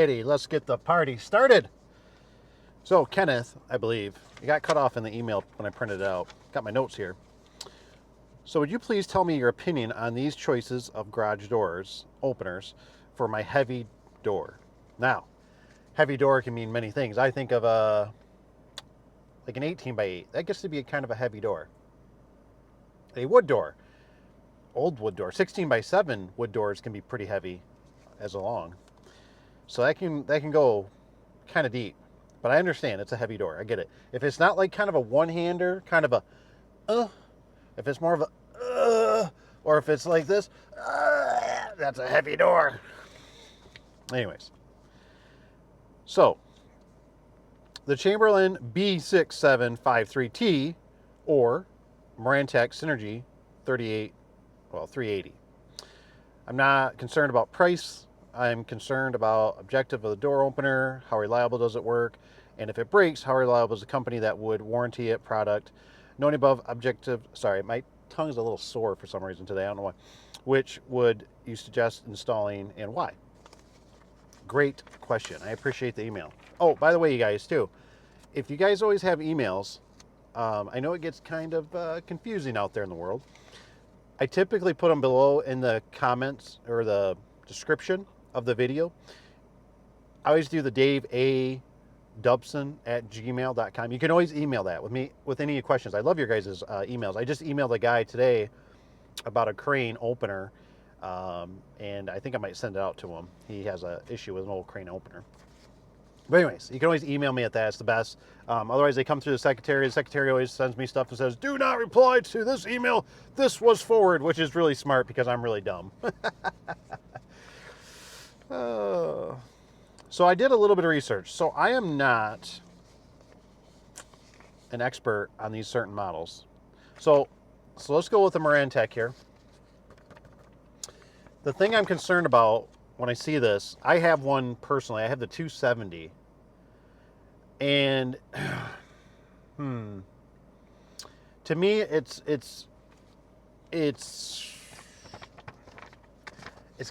Alrighty, let's get the party started. So Kenneth, I believe, you got cut off in the email when I printed it out. Got my notes here. So would you please tell me your opinion on these choices of garage doors, openers, for my heavy door? Now, heavy door can mean many things. I think of like an 18 by 8. That gets to be kind of a heavy door. A wood door, old wood door, 16 by 7 wood doors can be pretty heavy as a long. So that can go kind of deep. But I understand it's a heavy door. I get it. If it's not like kind of a one-hander, kind of a if it's more of a or if it's like this, that's a heavy door. Anyways. So, the Chamberlain B6753T or Marantec Synergy 380. I'm not concerned about price. I'm concerned about objective of the door opener, how reliable does it work, and if it breaks, how reliable is the company that would warranty it product. Knowing above objective, sorry, my tongue's a little sore for some reason today, I don't know why. Which would you suggest installing and why? Great question. I appreciate the email. Oh, by the way, you guys, too, if you guys always have emails, I know it gets kind of confusing out there in the world. I typically put them below in the comments or the description of the video. I always do the Daveadubson@gmail.com. You can always email that with me with any questions. I love your guys' emails. I just emailed a guy today about a crane opener, and I think I might send it out to him. He has an issue with an old crane opener. But anyways, you can always email me at that. It's the best. Otherwise, they come through the secretary. The secretary always sends me stuff and says, do not reply to this email. This was forward, which is really smart because I'm really dumb. So I did a little bit of research. So I am not an expert on these certain models. So let's go with the Marantec here. The thing I'm concerned about when I see this, I have one personally. I have the 270. And to me, it's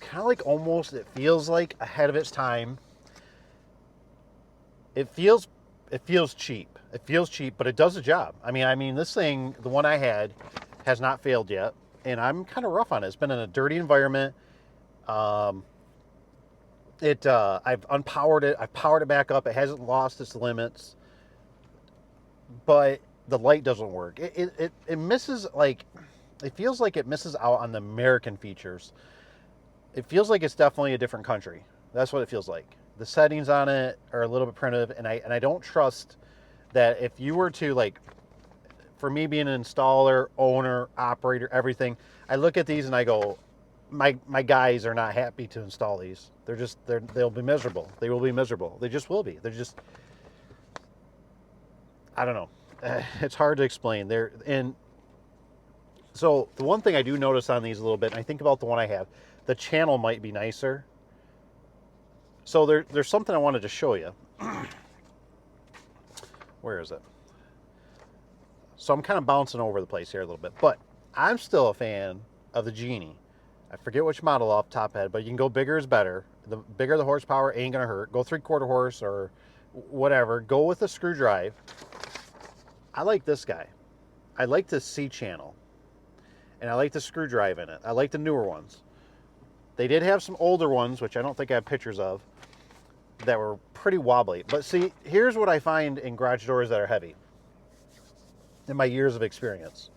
kind of like almost, it feels like ahead of its time. It feels cheap. It feels cheap, but it does the job. I mean, this thing, the one I had, has not failed yet, and I'm kind of rough on it. It's been in a dirty environment. I've unpowered it. I've powered it back up. It hasn't lost its limits, but the light doesn't work. It misses, like, it feels like it misses out on the American features. It feels like it's definitely a different country. That's what it feels like. The settings on it are a little bit primitive, and I don't trust that if you were to, like, for me being an installer, owner, operator, everything, I look at these and I go, my guys are not happy to install these. They'll be miserable. They will be miserable. They just will be. They're just, I don't know. It's hard to explain. So the one thing I do notice on these a little bit, and I think about the one I have, the channel might be nicer. So there's something I wanted to show you. Where is it? So I'm kind of bouncing over the place here a little bit, but I'm still a fan of the Genie. I forget which model off the top head, but you can go bigger is better. The bigger the horsepower ain't gonna hurt. Go 3/4 horse or whatever. Go with a screw drive. I like this guy. I like the C channel, and I like the screw drive in it. I like the newer ones. They did have some older ones, which I don't think I have pictures of, that were pretty wobbly. But see, here's what I find in garage doors that are heavy, in my years of experience.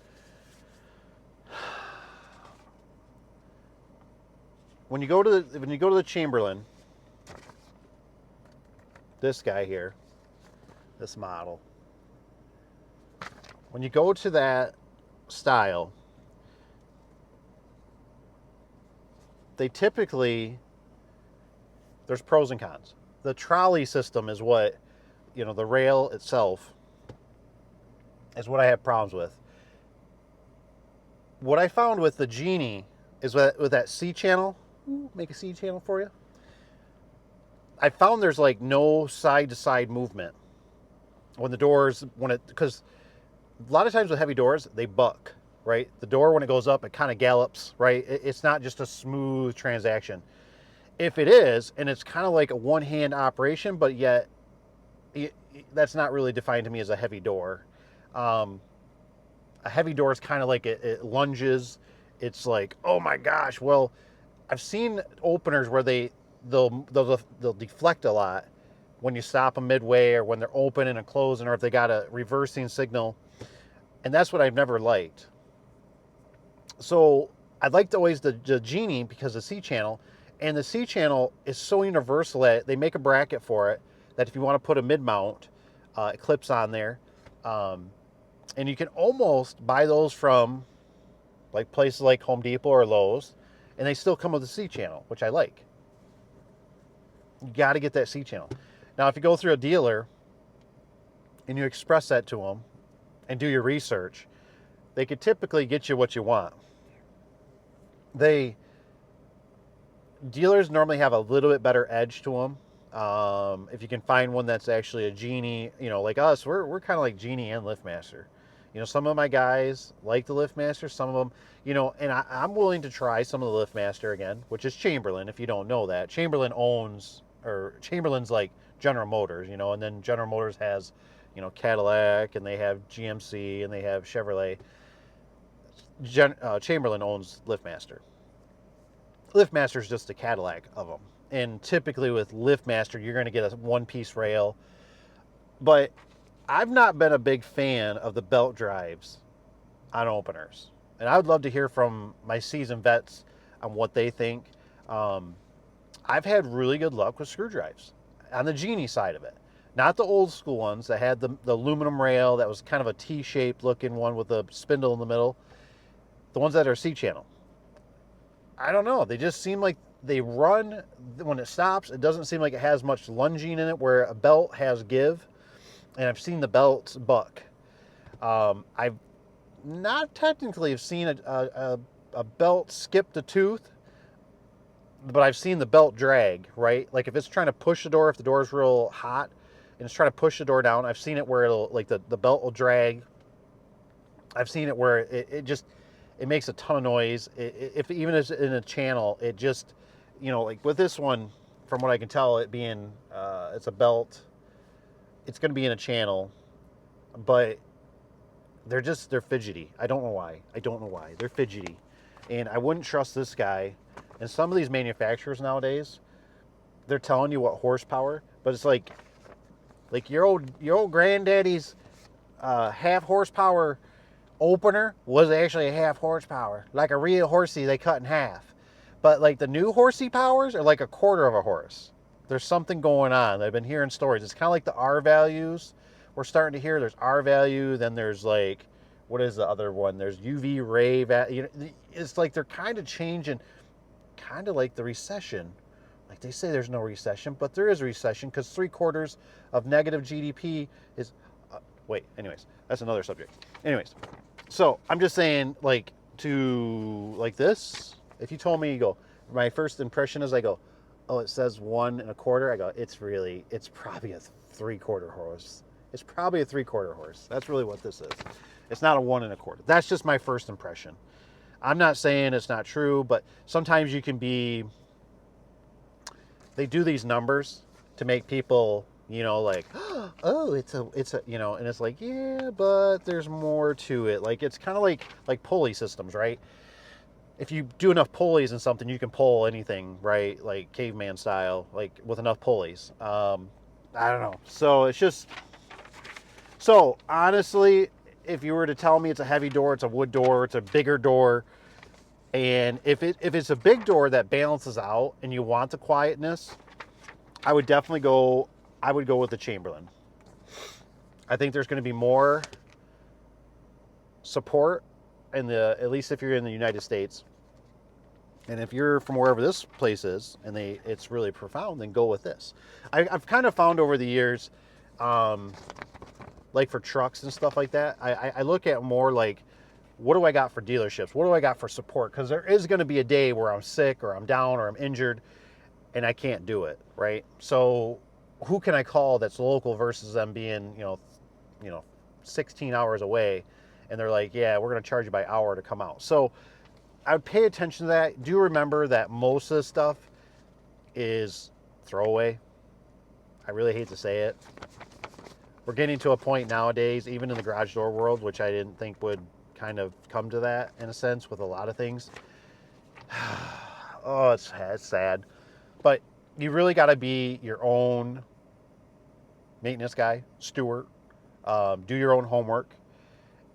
When you go to the Chamberlain, this guy here, this model, when you go to that style, they typically, there's pros and cons. The trolley system is what, the rail itself is what I have problems with. What I found with the Genie is with that C channel, make a C channel for you. I found there's like no side to side movement when the doors, because a lot of times with heavy doors, they buck, right? The door, when it goes up, it kind of gallops, right? It's not just a smooth transaction. If it is, and it's kind of like a one-hand operation, but yet that's not really defined to me as a heavy door. Um, a heavy door is kind of like it lunges. It's like, oh my gosh. Well, I've seen openers where they'll deflect a lot when you stop them midway, or when they're opening and closing, or if they got a reversing signal, and that's what I've never liked. So I'd like to always the Genie because the C channel, and the C channel is so universal that they make a bracket for it that if you want to put a mid mount, it clips on there. And you can almost buy those from like places like Home Depot or Lowe's, and they still come with a C channel, which I like. You got to get that C channel. Now, if you go through a dealer and you express that to them and do your research, they could typically get you what you want. Dealers normally have a little bit better edge to them. If you can find one that's actually a Genie, like us, we're kind of like Genie and LiftMaster. Some of my guys like the LiftMaster, some of them, and I'm willing to try some of the LiftMaster again, which is Chamberlain, if you don't know that. Chamberlain's like General Motors, and then General Motors has, Cadillac, and they have GMC, and they have Chevrolet. Chamberlain owns LiftMaster. LiftMaster is just a Cadillac of them. And typically with LiftMaster, you're going to get a one-piece rail. But I've not been a big fan of the belt drives on openers. And I would love to hear from my seasoned vets on what they think. I've had really good luck with screw drives on the Genie side of it. Not the old school ones that had the aluminum rail that was kind of a T-shaped looking one with a spindle in the middle. The ones that are C-channel. I don't know. They just seem like they run, when it stops, it doesn't seem like it has much lunging in it, where a belt has give. And I've seen the belts buck. I've not technically have seen a belt skip the tooth, but I've seen the belt drag, right? Like if it's trying to push the door, if the door is real hot and it's trying to push the door down, I've seen it where it'll, like the belt will drag. I've seen it where it makes a ton of noise. If even if it's in a channel, it just, like with this one, from what I can tell, it being, it's a belt, it's going to be in a channel, but they're fidgety. I don't know why. They're fidgety. And I wouldn't trust this guy. And some of these manufacturers nowadays, they're telling you what horsepower, but it's like your old granddaddy's half horsepower opener was actually a half horsepower. Like a real horsey they cut in half. But like the new horsey powers are like a quarter of a horse. There's something going on. I've been hearing stories. It's kind of like the R values. We're starting to hear there's R value, then there's like, what is the other one? There's UV ray value. It's like they're kind of changing, kind of like the recession. Like they say there's no recession, but there is a recession because 3/4 of negative GDP is, anyways, that's another subject. Anyways, so I'm just saying, like, like this, if you told me, you go, my first impression is I go, oh, it says 1 1/4. I go, it's probably a 3/4 horse. It's probably a 3/4 horse. That's really what this is. It's not a 1 1/4. That's just my first impression. I'm not saying it's not true, but sometimes you can be, they do these numbers to make people, like, oh, it's a, and it's like, yeah, but there's more to it. Like, it's kind of like pulley systems, right? If you do enough pulleys in something, you can pull anything, right? Like caveman style, like with enough pulleys. I don't know. So it's just, so honestly, if you were to tell me it's a heavy door, it's a wood door, it's a bigger door, and if it's a big door that balances out and you want the quietness, I would definitely go with the Chamberlain. I think there's going to be more support at least if you're in the United States. And if you're from wherever this place is and it's really profound, then go with this. I've kind of found over the years, like for trucks and stuff like that, I look at more like, what do I got for dealerships? What do I got for support? Because there is going to be a day where I'm sick or I'm down or I'm injured and I can't do it, right? So who can I call that's local versus them being, 16 hours away, and they're like, yeah, we're going to charge you by hour to come out. So I would pay attention to that. Do remember that most of the stuff is throwaway. I really hate to say it. We're getting to a point nowadays, even in the garage door world, which I didn't think would kind of come to that in a sense with a lot of things. Oh, it's sad. But you really got to be your own maintenance guy, steward, do your own homework.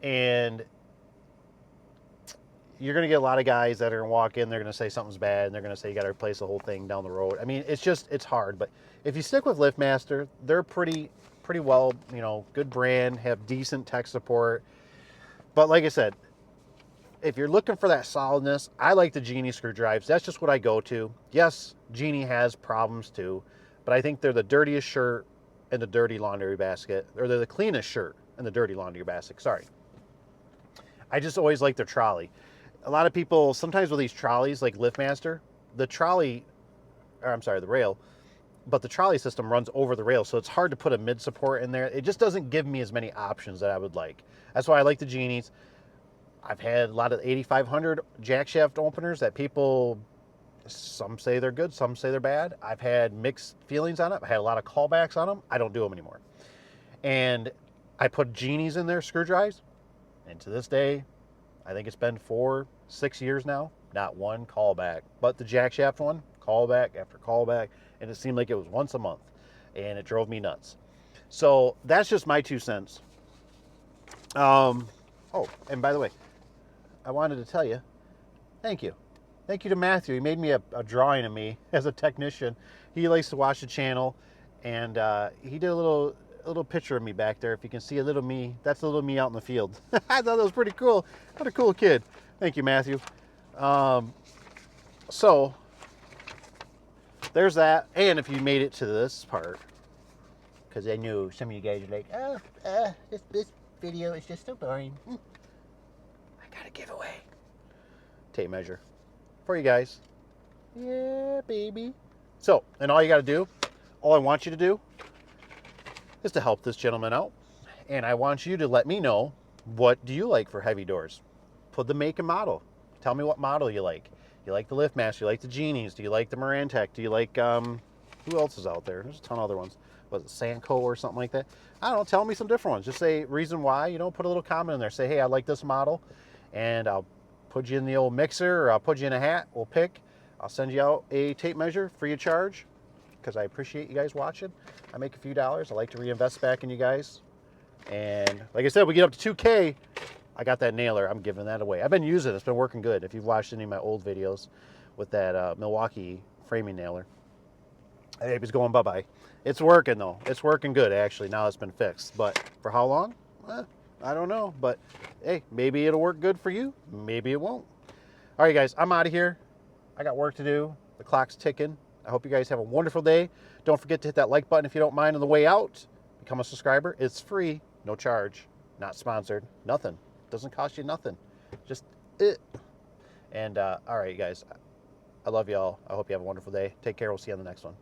And you're going to get a lot of guys that are going to walk in, they're going to say something's bad, and they're going to say you got to replace the whole thing down the road. I mean, it's hard. But if you stick with LiftMaster, they're pretty well, good brand, have decent tech support. But like I said, if you're looking for that solidness, I like the Genie screwdrivers. That's just what I go to. Yes, Genie has problems too, but I think they're the dirtiest shirt in the dirty laundry basket, or they're the cleanest shirt in the dirty laundry basket. Sorry. I just always like their trolley. A lot of people, sometimes with these trolleys, like LiftMaster, the rail, but the trolley system runs over the rail, so it's hard to put a mid support in there. It just doesn't give me as many options that I would like. That's why I like the Genies. I've had a lot of 8500 jack shaft openers that people, some say they're good, some say they're bad. I've had mixed feelings on it. I had a lot of callbacks on them. I don't do them anymore. And I put Genies in there, screwdrivers, and to this day, I think it's been 4-6 years now, not one callback. But the jack shaft one, callback after callback, and it seemed like it was once a month, and it drove me nuts. So that's just my 2 cents. Oh, and by the way, I wanted to tell you, thank you. Thank you to Matthew. He made me a drawing of me as a technician. He likes to watch the channel, and he did a little picture of me back there. If you can see a little me, that's a little me out in the field. I thought that was pretty cool. What a cool kid. Thank you, Matthew. So there's that. And if you made it to this part, because I know some of you guys are like, this video is just so boring. I got a giveaway. Tape measure for you guys. Yeah, baby. So, and all you got to do, all I want you to do is to help this gentleman out. And I want you to let me know, what do you like for heavy doors? Put the make and model. Tell me what model you like. You like the LiftMaster? You like the Genies? Do you like the Marantec? Do you like, who else is out there? There's a ton of other ones. Was it Sanco or something like that? I don't know. Tell me some different ones. Just say reason why. Put a little comment in there. Say, hey, I like this model. And I'll put you in the old mixer, or I'll put you in a hat. We'll pick. I'll send you out a tape measure free of charge, because I appreciate you guys watching. I make a few dollars. I like to reinvest back in you guys. And like I said, we get up to 2K. I got that nailer. I'm giving that away. I've been using it. It's been working good. If you've watched any of my old videos with that Milwaukee framing nailer. Hey, it's going bye-bye. It's working, though. It's working good, actually, now it's been fixed. But for how long? I don't know. But, hey, maybe it'll work good for you. Maybe it won't. All right, guys, I'm out of here. I got work to do. The clock's ticking. I hope you guys have a wonderful day. Don't forget to hit that like button if you don't mind on the way out. Become a subscriber. It's free. No charge. Not sponsored. Nothing. Doesn't cost you nothing. Just it. And, all right, you guys. I love you all. I hope you have a wonderful day. Take care. We'll see you on the next one.